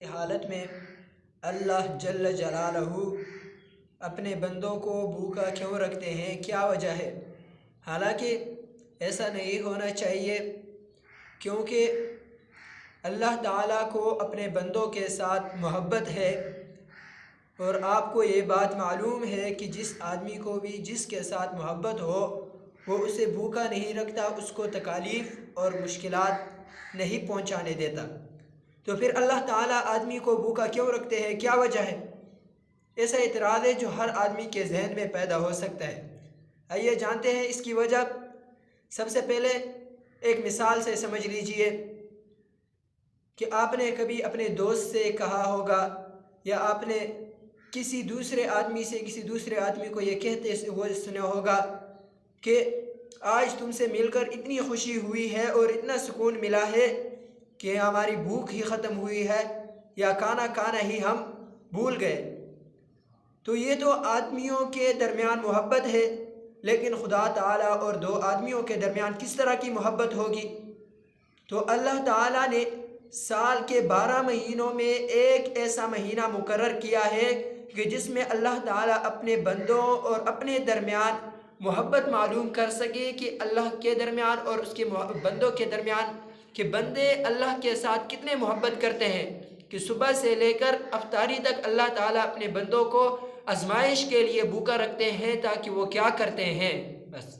حالت میں اللہ جل جلالہ اپنے بندوں کو بھوکا کیوں رکھتے ہیں؟ کیا وجہ ہے؟ حالانکہ ایسا نہیں ہونا چاہیے، کیونکہ اللہ تعالیٰ کو اپنے بندوں کے ساتھ محبت ہے، اور آپ کو یہ بات معلوم ہے کہ جس آدمی کو بھی جس کے ساتھ محبت ہو وہ اسے بھوکا نہیں رکھتا، اس کو تکالیف اور مشکلات نہیں پہنچانے دیتا۔ تو پھر اللہ تعالیٰ آدمی کو بھوکا کیوں رکھتے ہیں؟ کیا وجہ ہے؟ ایسا اعتراض ہے جو ہر آدمی کے ذہن میں پیدا ہو سکتا ہے۔ آئیے جانتے ہیں اس کی وجہ۔ سب سے پہلے ایک مثال سے سمجھ لیجئے کہ آپ نے کبھی اپنے دوست سے کہا ہوگا، یا آپ نے کسی دوسرے آدمی کو یہ کہتے ہوئے سنا ہوگا کہ آج تم سے مل کر اتنی خوشی ہوئی ہے اور اتنا سکون ملا ہے کہ ہماری بھوک ہی ختم ہوئی ہے، یا کھانا کھانا ہی ہم بھول گئے۔ تو یہ تو آدمیوں کے درمیان محبت ہے، لیکن خدا تعالیٰ اور دو آدمیوں کے درمیان کس طرح کی محبت ہوگی؟ تو اللہ تعالیٰ نے سال کے 12 مہینوں میں ایک ایسا مہینہ مقرر کیا ہے کہ جس میں اللہ تعالیٰ اپنے بندوں اور اپنے درمیان محبت معلوم کر سکے کہ اللہ کے درمیان اور اس کے بندوں کے درمیان کہ بندے اللہ کے ساتھ کتنے محبت کرتے ہیں، کہ صبح سے لے کر افطاری تک اللہ تعالیٰ اپنے بندوں کو آزمائش کے لیے بھوکا رکھتے ہیں تاکہ وہ کیا کرتے ہیں، بس